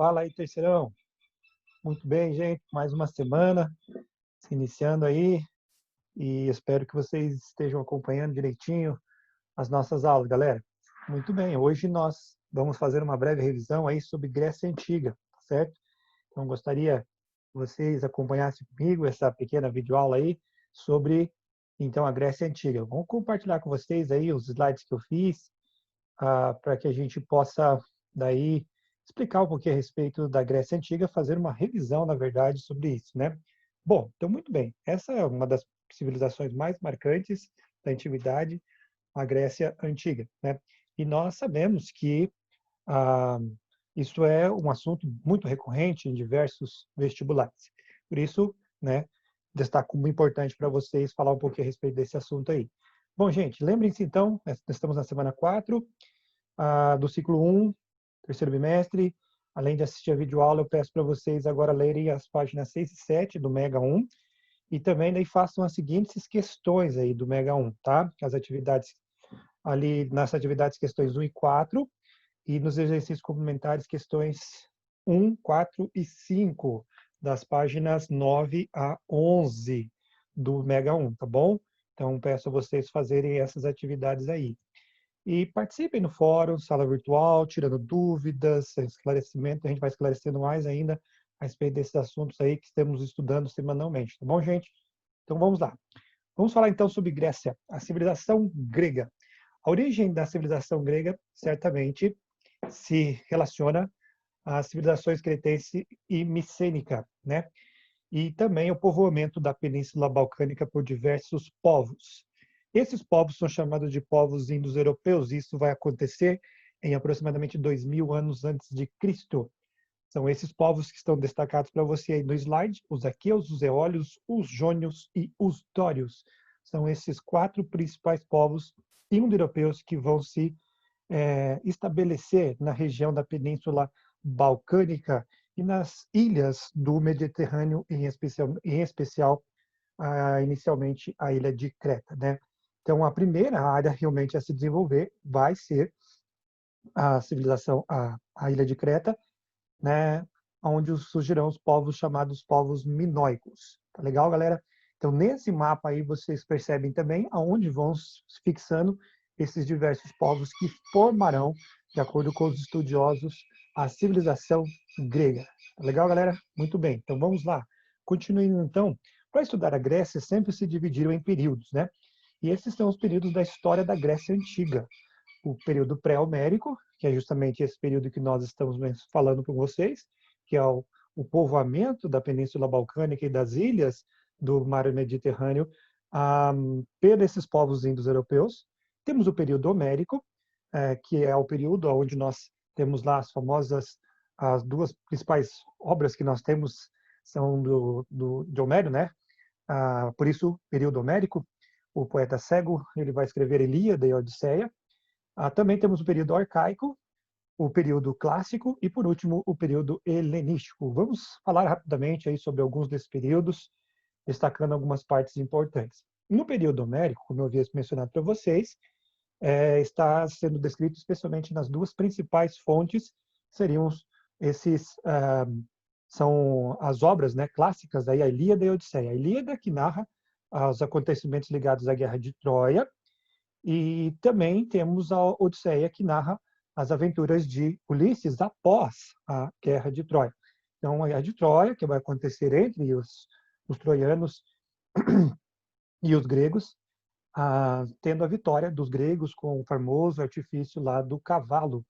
Fala aí, terceirão. Muito bem, gente. Mais uma semana se iniciando aí e espero que vocês estejam acompanhando direitinho as nossas aulas, galera. Muito bem. Hoje nós vamos fazer uma breve revisão aí sobre Grécia Antiga, tá certo? Então gostaria que vocês acompanhassem comigo essa pequena videoaula aí sobre então a Grécia Antiga. Vou compartilhar com vocês aí os slides que eu fiz para que a gente possa daí explicar um pouquinho a respeito da Grécia Antiga, fazer uma revisão, na verdade, sobre isso, né? Bom, então muito bem. Essa é uma das civilizações mais marcantes da antiguidade, a Grécia Antiga, né? E nós sabemos que ah, isso é um assunto muito recorrente em diversos vestibulares. Por isso, né, destaco como importante para vocês falar um pouquinho a respeito desse assunto aí. Bom, gente, lembrem-se então, estamos na semana 4 do ciclo 1, terceiro bimestre. Além de assistir a videoaula, eu peço para vocês agora lerem as páginas 6 e 7 do Mega 1 e também daí façam as seguintes questões aí do Mega 1, tá? As atividades ali, nas atividades questões 1 e 4 e nos exercícios complementares questões 1, 4 e 5 das páginas 9 a 11 do Mega 1, tá bom? Então peço a vocês fazerem essas atividades aí. E participem no fórum, sala virtual, tirando dúvidas, esclarecimento. A gente vai esclarecendo mais ainda a respeito desses assuntos aí que estamos estudando semanalmente, tá bom, gente? Então vamos lá. Vamos falar então sobre Grécia, a civilização grega. A origem da civilização grega certamente se relaciona às civilizações cretense e micênica, né? E também o povoamento da Península Balcânica por diversos povos. Esses povos são chamados de povos indo-europeus, e isso vai acontecer em aproximadamente 2000 anos antes de Cristo. São esses povos que estão destacados para você aí no slide, os aqueus, os eólios, os jônios e os dórios. São esses 4 principais povos indo-europeus que vão se estabelecer na região da Península Balcânica e nas ilhas do Mediterrâneo, em especial inicialmente a ilha de Creta, né? Então, a primeira área realmente a se desenvolver vai ser a civilização, a ilha de Creta, né? Onde surgirão os povos chamados povos minoicos. Tá legal, galera? Então, nesse mapa aí, vocês percebem também aonde vão se fixando esses diversos povos que formarão, de acordo com os estudiosos, a civilização grega. Tá legal, galera? Muito bem. Então, vamos lá. Continuando, então, para estudar a Grécia, sempre se dividiram em períodos, né? E esses são os períodos da história da Grécia Antiga. O período pré-homérico, que é justamente esse período que nós estamos falando com vocês, que é o povoamento da Península Balcânica e das ilhas do Mar Mediterrâneo por esses povos indo-europeus. Temos o período homérico, que é o período onde nós temos lá as duas principais obras que nós temos são de Homero, né? Por isso, período homérico, o poeta cego, ele vai escrever Ilíada e Odisseia. Também temos o período arcaico, o período clássico e, por último, o período helenístico. Vamos falar rapidamente aí sobre alguns desses períodos, destacando algumas partes importantes. No período homérico, como eu havia mencionado para vocês, está sendo descrito especialmente nas duas principais fontes, seriam esses são as obras, né, clássicas, aí, a Ilíada e a Odisseia. A Ilíada, que narra os acontecimentos ligados à Guerra de Troia, e também temos a Odisseia, que narra as aventuras de Ulisses após a Guerra de Troia. Então, a Guerra de Troia, que vai acontecer entre os troianos e os gregos, tendo a vitória dos gregos com o famoso artifício lá do cavalo,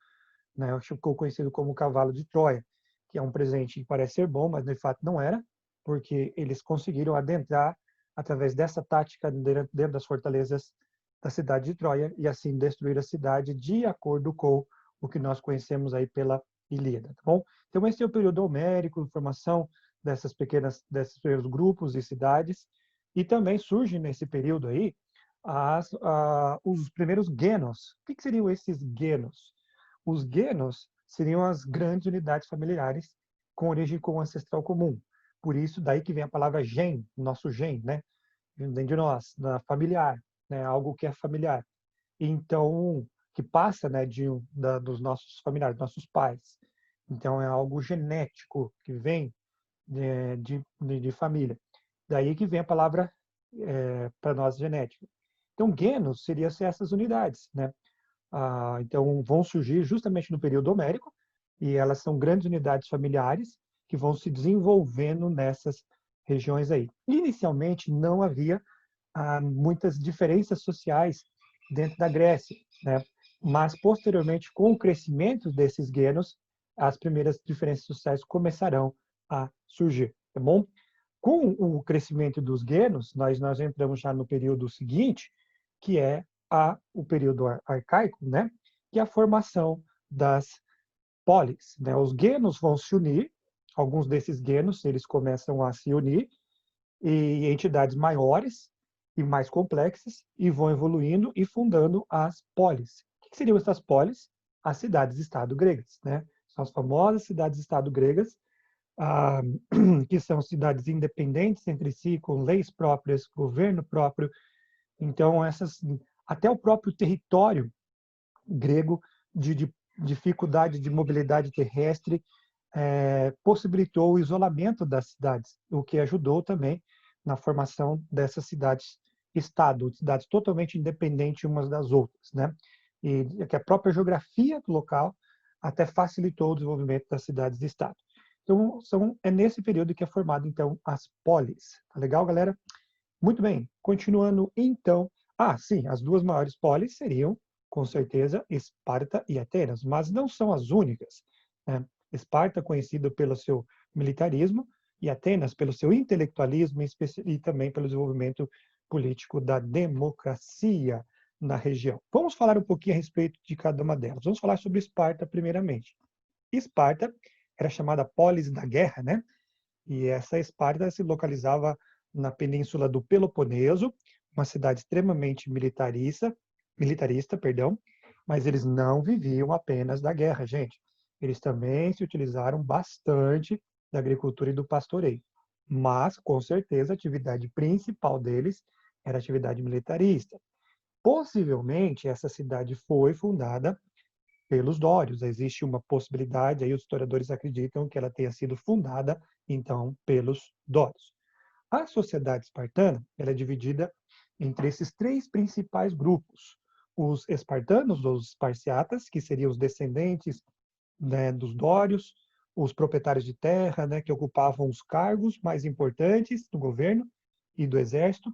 né? Ficou conhecido como cavalo de Troia, que é um presente que parece ser bom, mas de fato não era, porque eles conseguiram adentrar através dessa tática dentro das fortalezas da cidade de Troia e assim destruir a cidade de acordo com o que nós conhecemos aí pela Ilíada, tá bom? Então esse é o período homérico, formação desses primeiros grupos e cidades, e também surge nesse período aí os primeiros genos. O que seriam esses genos? Os genos seriam as grandes unidades familiares com origem com o ancestral comum. Por isso, daí que vem a palavra gen, nosso gen, né? Vem de nós, familiar, né? Algo que é familiar. Então, que passa, né, dos nossos familiares, nossos pais. Então, é algo genético que vem de família. Daí que vem a palavra para nós genética. Então, genos seriam essas unidades, né? Então, vão surgir justamente no período homérico, e elas são grandes unidades familiares que vão se desenvolvendo nessas regiões aí. Inicialmente, não havia muitas diferenças sociais dentro da Grécia, né? Mas, posteriormente, com o crescimento desses genos, as primeiras diferenças sociais começarão a surgir, tá bom? Com o crescimento dos genos, nós entramos já no período seguinte, que é o período arcaico, né? Que é a formação das polis, né? Os genos vão se unir, alguns desses genos eles começam a se unir em entidades maiores e mais complexas e vão evoluindo e fundando as polis. O que seriam essas polis? As cidades-estado gregas, né? São as famosas cidades-estado gregas, ah, que são cidades independentes entre si, com leis próprias, governo próprio. Então, até o próprio território grego de dificuldade de mobilidade terrestre possibilitou o isolamento das cidades, o que ajudou também na formação dessas cidades-estado, cidades totalmente independentes umas das outras, né? E que a própria geografia do local até facilitou o desenvolvimento das cidades-estado. Então, é nesse período que é formado, então, as polis. Tá legal, galera? Muito bem. Continuando, então. Sim, as duas maiores polis seriam, com certeza, Esparta e Atenas, mas não são as únicas, né? Esparta, conhecida pelo seu militarismo, e Atenas pelo seu intelectualismo e também pelo desenvolvimento político da democracia na região. Vamos falar um pouquinho a respeito de cada uma delas. Vamos falar sobre Esparta primeiramente. Esparta era chamada polis da guerra, né? E essa Esparta se localizava na península do Peloponeso, uma cidade extremamente militarista, perdão, mas eles não viviam apenas da guerra, gente. Eles também se utilizaram bastante da agricultura e do pastoreio. Mas, com certeza, a atividade principal deles era a atividade militarista. Possivelmente, essa cidade foi fundada pelos dórios. Existe uma possibilidade, aí os historiadores acreditam que ela tenha sido fundada, então, pelos dórios. A sociedade espartana ela é dividida entre esses três principais grupos. Os espartanos, ou os esparciatas, que seriam os descendentes, né, dos dórios, os proprietários de terra, né, que ocupavam os cargos mais importantes do governo e do exército,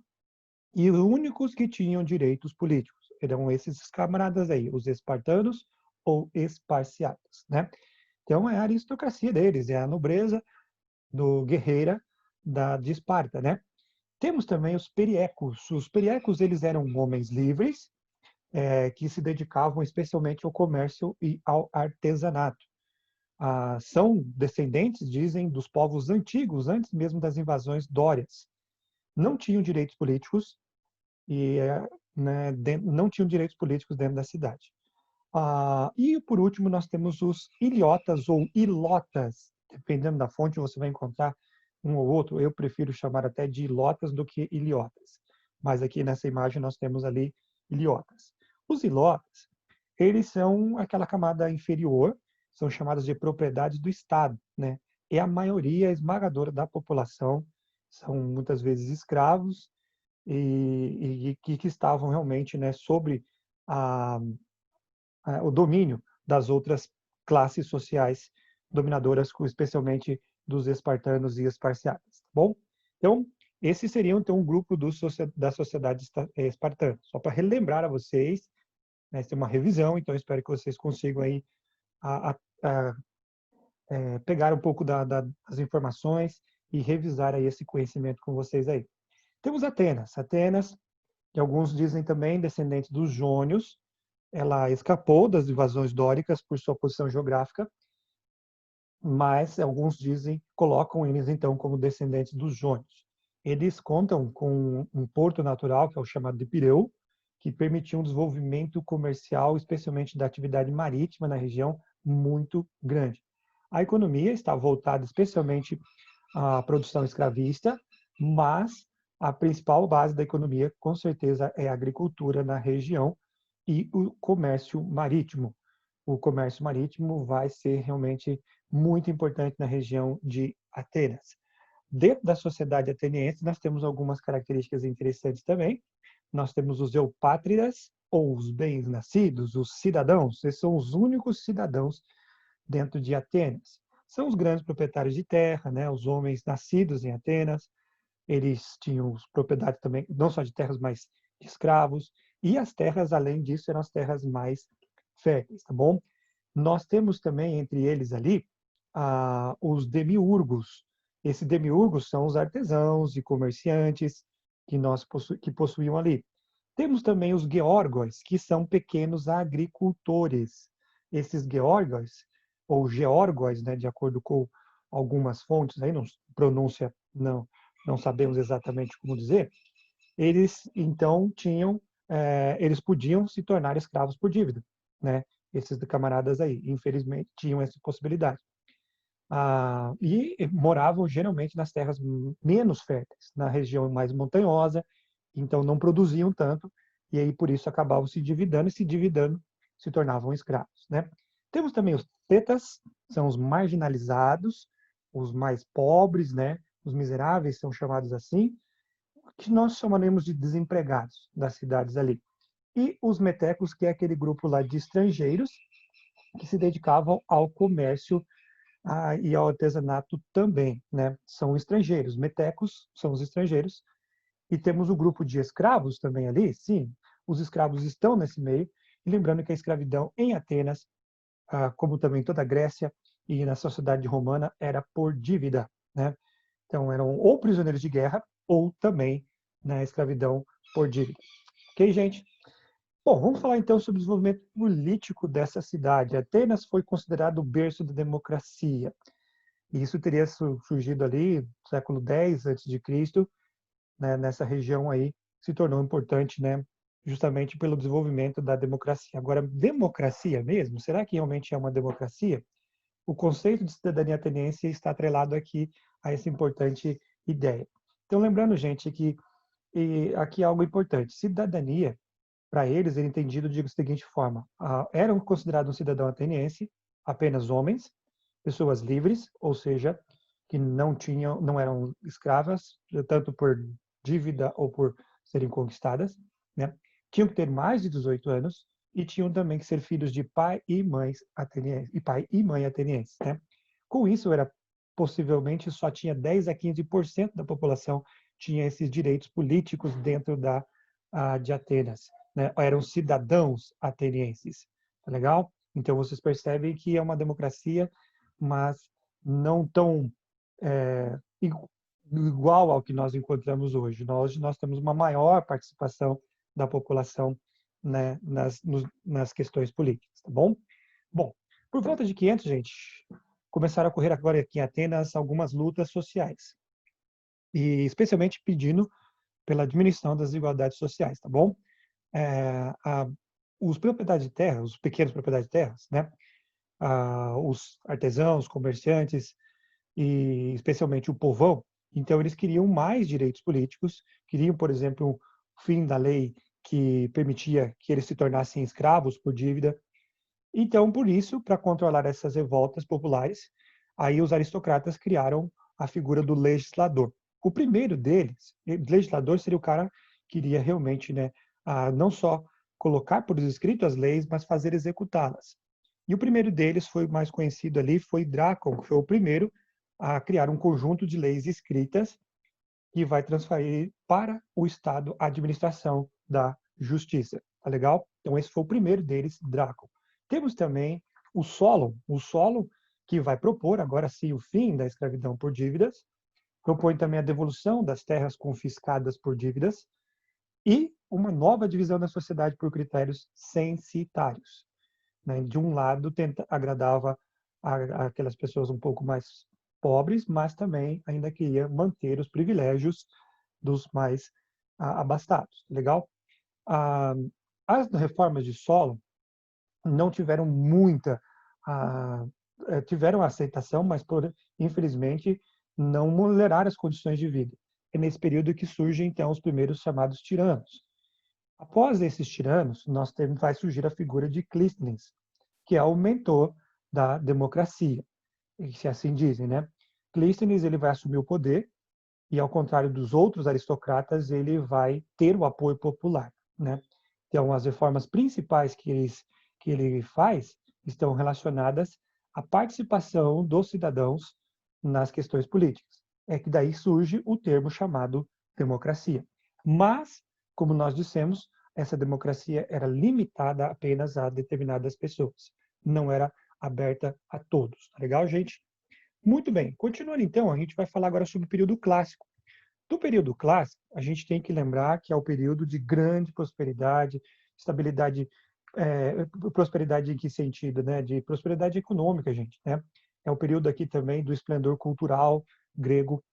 e os únicos que tinham direitos políticos. Eram esses camaradas aí, os espartanos ou esparciatas, né? Então é a aristocracia deles, é a nobreza guerreira de Esparta, né? Temos também os periecos. Os periecos eles eram homens livres que se dedicavam especialmente ao comércio e ao artesanato. São descendentes, dizem, dos povos antigos, antes mesmo das invasões dórias. Não tinham direitos políticos e né, não tinham direitos políticos dentro da cidade. E, por último, nós temos os iliotas ou ilotas. Dependendo da fonte, você vai encontrar um ou outro. Eu prefiro chamar até de ilotas do que iliotas. Mas aqui nessa imagem nós temos ali iliotas. Os ilotas, eles são aquela camada inferior, são chamadas de propriedades do Estado, né? E a maioria esmagadora da população são muitas vezes escravos e que estavam realmente, né, sobre a o domínio das outras classes sociais dominadoras, especialmente dos espartanos e esparciatas. Tá bom? Então, esse seria então um grupo da sociedade espartana. Só para relembrar a vocês, né, tem uma revisão, então espero que vocês consigam aí pegar um pouco das informações e revisar aí esse conhecimento com vocês aí. Temos Atenas. Atenas, que alguns dizem também descendente dos jônios, ela escapou das invasões dóricas por sua posição geográfica, mas alguns colocam eles então como descendentes dos jônios. Eles contam com um porto natural, que é o chamado de Pireu, que permitia um desenvolvimento comercial, especialmente da atividade marítima na região, muito grande. A economia está voltada especialmente à produção escravista, mas a principal base da economia, com certeza, é a agricultura na região, e o comércio marítimo. o comércio marítimo vai ser realmente muito importante na região de Atenas. Dentro da sociedade ateniense, nós temos algumas características interessantes também. Nós temos os eupátridas, ou os bem-nascidos, os cidadãos. Esses são os únicos cidadãos dentro de Atenas. São os grandes proprietários de terra, né? Os homens nascidos em Atenas. Eles tinham propriedade também, não só de terras, mas de escravos. E as terras, além disso, eram as terras mais férteis, tá bom? Nós temos também entre eles ali os demiurgos. Esses demiurgos são os artesãos e comerciantes que possuíam ali. Temos também os geórgos, que são pequenos agricultores. Esses geórgos, ou geórgos, né, de acordo com algumas fontes, aí não pronúncia não sabemos exatamente como dizer, eles então eles podiam se tornar escravos por dívida, né? Esses camaradas aí, infelizmente, tinham essa possibilidade. E moravam geralmente nas terras menos férteis, na região mais montanhosa, então não produziam tanto, e aí por isso acabavam se endividando, e se endividando se tornavam escravos, né? Temos também os tetas, são os marginalizados, os mais pobres, né? Os miseráveis são chamados assim, que nós chamaremos de desempregados das cidades ali. E os metecos, que é aquele grupo lá de estrangeiros que se dedicavam ao comércio e ao artesanato também, né? São estrangeiros. Metecos são os estrangeiros. E temos o grupo de escravos também ali, sim, os escravos estão nesse meio. E lembrando que a escravidão em Atenas, como também toda a Grécia e na sociedade romana, era por dívida, né? Então eram ou prisioneiros de guerra ou também na escravidão por dívida. Ok, gente? Bom, vamos falar então sobre o desenvolvimento político dessa cidade. Atenas foi considerado o berço da democracia. E isso teria surgido ali no século X a.C., né, nessa região aí, se tornou importante, né, justamente pelo desenvolvimento da democracia. Agora, democracia mesmo? Será que realmente é uma democracia? O conceito de cidadania ateniense está atrelado aqui a essa importante ideia. Então, lembrando, gente, que aqui é algo importante. Cidadania, para eles, era entendido de seguinte forma: eram considerados um cidadão ateniense apenas homens, pessoas livres, ou seja, que não eram escravas, tanto por dívida ou por serem conquistadas, né? Tinham que ter mais de 18 anos e tinham também que ser filhos de pai e mãe atenienses, né? Com isso, era possivelmente só tinha 10 a 15% da população tinha esses direitos políticos dentro de Atenas, né? Eram cidadãos atenienses, tá legal? Então vocês percebem que é uma democracia, mas não tão igual ao que nós encontramos hoje. Nós temos uma maior participação da população, né, nas questões políticas, tá bom? Bom, por volta de 500, gente, começaram a ocorrer agora aqui em Atenas algumas lutas sociais, e especialmente pedindo pela diminuição das desigualdades sociais, tá bom? Os proprietários de terra, os pequenos proprietários de terras, né? Os artesãos, comerciantes e especialmente o povão, então eles queriam mais direitos políticos, queriam, por exemplo, o fim da lei que permitia que eles se tornassem escravos por dívida. Então, por isso, para controlar essas revoltas populares, aí os aristocratas criaram a figura do legislador. O primeiro deles, o legislador, seria o cara que iria realmente, né, não só colocar por escrito as leis, mas fazer executá-las. E o primeiro deles foi mais conhecido ali, foi Drácon, que foi o primeiro a criar um conjunto de leis escritas que vai transferir para o Estado a administração da justiça. Tá legal? Então esse foi o primeiro deles, Drácon. Temos também o Solon que vai propor agora sim o fim da escravidão por dívidas, propõe também a devolução das terras confiscadas por dívidas e uma nova divisão da sociedade por critérios censitários, né? De um lado, agradava aquelas pessoas um pouco mais pobres, mas também ainda queria manter os privilégios dos mais abastados. Legal? As reformas de Solon não tiveram tiveram aceitação, mas infelizmente não melhoraram as condições de vida. É nesse período que surgem então os primeiros chamados tiranos. Após esses tiranos, vai surgir a figura de Clístenes. que é o mentor da democracia, se assim dizem, né? Clístenes ele vai assumir o poder e, ao contrário dos outros aristocratas, ele vai ter o apoio popular, né? Então, as reformas principais que ele faz estão relacionadas à participação dos cidadãos nas questões políticas. É que daí surge o termo chamado democracia. Mas, como nós dissemos, essa democracia era limitada apenas a determinadas pessoas, não era aberta a todos. Tá legal, gente? Muito bem. Continuando então, a gente vai falar agora sobre o período clássico. Do período clássico, a gente tem que lembrar que é o período de grande prosperidade, estabilidade, prosperidade em que sentido, né? De prosperidade econômica, gente, né? É o período aqui também do esplendor cultural grego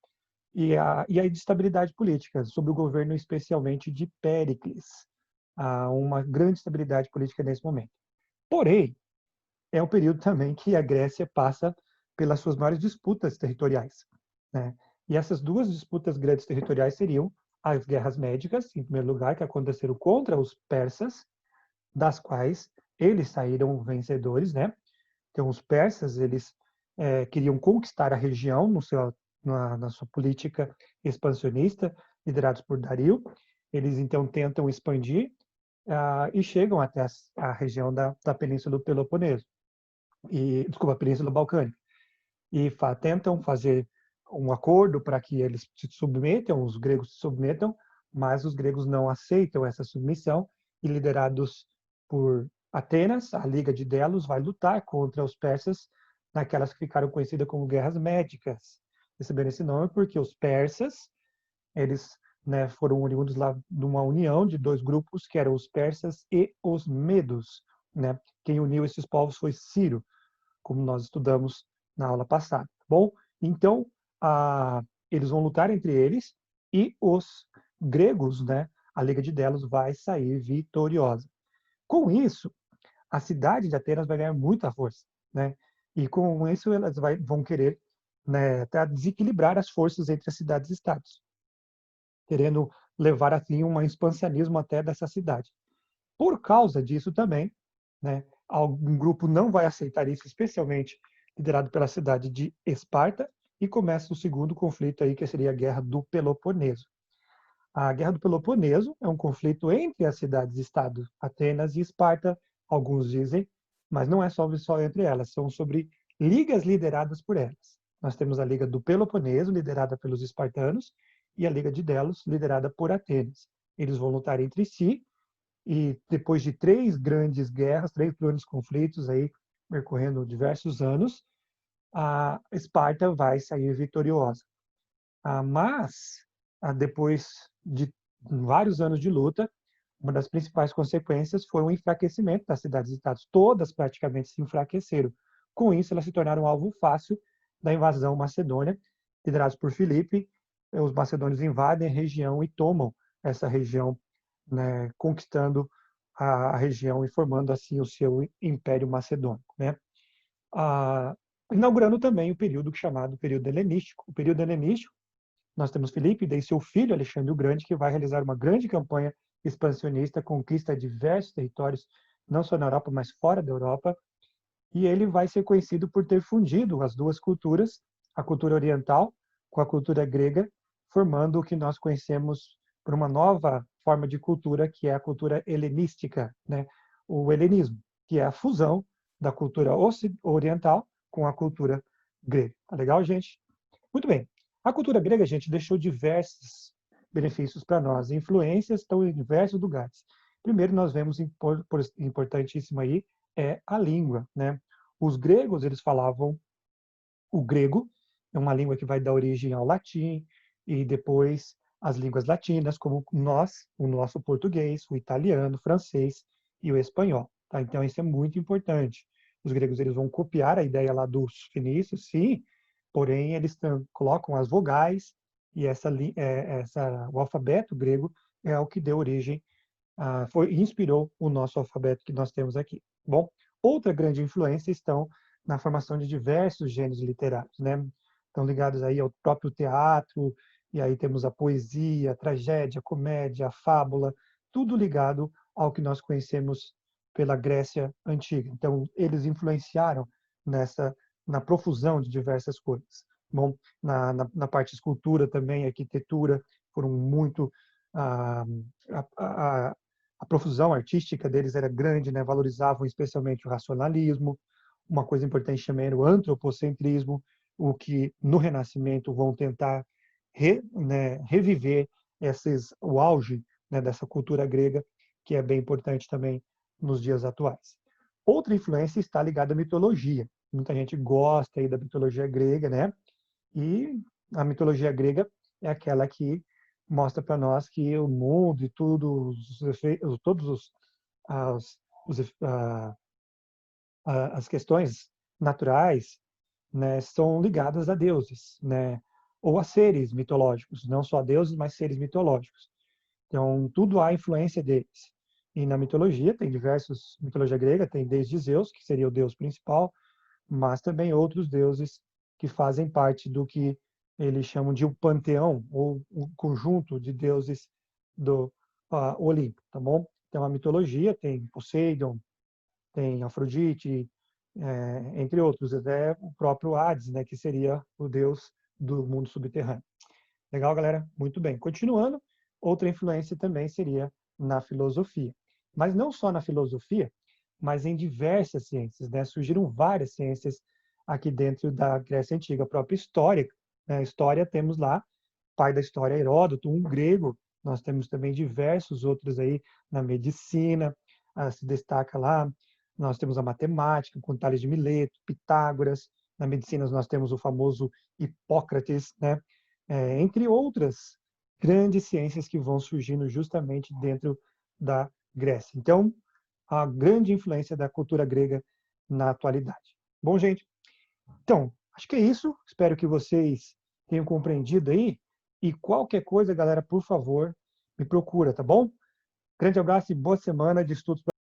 e a de estabilidade política, sob o governo especialmente de Péricles. Há uma grande estabilidade política nesse momento. Porém, é um período também que a Grécia passa pelas suas maiores disputas territoriais, né? E essas duas disputas grandes territoriais seriam as guerras médicas, em primeiro lugar, que aconteceram contra os persas, das quais eles saíram vencedores, né? Então, os persas, eles queriam conquistar a região na sua política expansionista, liderados por Dario. Eles, então, tentam expandir e chegam até a região da Península do Peloponeso desculpa, a Península Balcânica, e tentam fazer um acordo para que eles se submetam, os gregos se submetam, mas os gregos não aceitam essa submissão e, liderados por Atenas, a Liga de Delos vai lutar contra os persas naquelas que ficaram conhecidas como guerras médicas. Receberam esse nome porque os persas, eles, né, foram oriundos lá de uma união de dois grupos, que eram os persas e os medos, né? Quem uniu esses povos foi Ciro, como nós estudamos na aula passada, tá bom? Então, eles vão lutar entre eles e os gregos, né, a Liga de Delos vai sair vitoriosa. Com isso, a cidade de Atenas vai ganhar muita força, né? E com isso elas vão querer, né, até desequilibrar as forças entre as cidades e estados, querendo levar assim um expansionismo até dessa cidade. Por causa disso também, né, algum grupo não vai aceitar isso, especialmente liderado pela cidade de Esparta, e começa o segundo conflito aí, que seria a Guerra do Peloponeso. A Guerra do Peloponeso é um conflito entre as cidades-estado Atenas e Esparta, alguns dizem, mas não é só entre elas, são sobre ligas lideradas por elas. Nós temos a Liga do Peloponeso, liderada pelos espartanos, e a Liga de Delos, liderada por Atenas. Eles vão lutar entre si, e depois de três grandes guerras, três grandes conflitos aí percorrendo diversos anos, a Esparta vai sair vitoriosa. Mas depois de vários anos de luta, uma das principais consequências foi o enfraquecimento das cidades-estados. Todas praticamente se enfraqueceram. Com isso, elas se tornaram alvo fácil da invasão macedônia, liderados por Filipe. Os macedônios invadem a região e tomam essa região, né, conquistando a região e formando assim o seu Império Macedônico, né? Inaugurando também o período chamado período helenístico. O período helenístico, nós temos Filipe e seu filho Alexandre o Grande, que vai realizar uma grande campanha expansionista, conquista diversos territórios, não só na Europa, mas fora da Europa, e ele vai ser conhecido por ter fundido as duas culturas, a cultura oriental com a cultura grega, formando o que nós conhecemos por uma nova forma de cultura, que é a cultura helenística, né? O helenismo, que é a fusão da cultura oriental com a cultura grega. Tá legal, gente? Muito bem. A cultura grega, gente, deixou diversos benefícios para nós. Influências estão em diversos lugares. Primeiro, nós vemos importantíssimo aí é a língua, né? Os gregos, eles falavam o grego, é uma língua que vai dar origem ao latim e depois as línguas latinas, como nós, o nosso português, o italiano, o francês e o espanhol, tá? Então isso é muito importante. Os gregos, eles vão copiar a ideia lá dos fenícios, sim, porém eles colocam as vogais e o alfabeto grego é o que deu origem, inspirou o nosso alfabeto que nós temos aqui. Bom, outra grande influência estão na formação de diversos gêneros literários, né? Estão ligados aí ao próprio teatro, e aí temos a poesia, a tragédia, a comédia, a fábula, tudo ligado ao que nós conhecemos pela Grécia Antiga. Então, eles influenciaram na profusão de diversas coisas. Bom, na parte de escultura também, arquitetura, foram muito... A, a, a profusão artística deles era grande, né? Valorizavam especialmente o racionalismo. Uma coisa importante também era o antropocentrismo, o que no Renascimento vão tentar reviver o auge, né, dessa cultura grega, que é bem importante também nos dias atuais. Outra influência está ligada à mitologia. Muita gente gosta aí da mitologia grega, né? E a mitologia grega é aquela que mostra para nós que o mundo e tudo, todos as questões naturais, né, são ligadas a deuses, né, ou a seres mitológicos, não só a deuses, mas seres mitológicos. Então, tudo há influência deles. E na mitologia, tem diversos, mitologia grega tem desde Zeus, que seria o deus principal, mas também outros deuses que fazem parte do que eles chamam de o panteão, ou o conjunto de deuses do Olimpo, tá bom? Então, a mitologia tem Poseidon, tem Afrodite, entre outros, até o próprio Hades, né, que seria o deus do mundo subterrâneo. Legal, galera? Muito bem. Continuando, outra influência também seria na filosofia. Mas não só na filosofia, mas em diversas ciências, né? Surgiram várias ciências aqui dentro da Grécia Antiga, a própria história. Né? A história temos lá, pai da história Heródoto, um grego. Nós temos também diversos outros aí na medicina, se destaca lá. Nós temos a matemática, com Tales de Mileto, Pitágoras. Na medicina nós temos o famoso Hipócrates, né? Entre outras grandes ciências que vão surgindo justamente dentro da Grécia. Então, a grande influência da cultura grega na atualidade. Bom, gente, então, acho que é isso. Espero que vocês tenham compreendido aí. E qualquer coisa, galera, por favor, me procura, tá bom? Grande abraço e boa semana de estudos.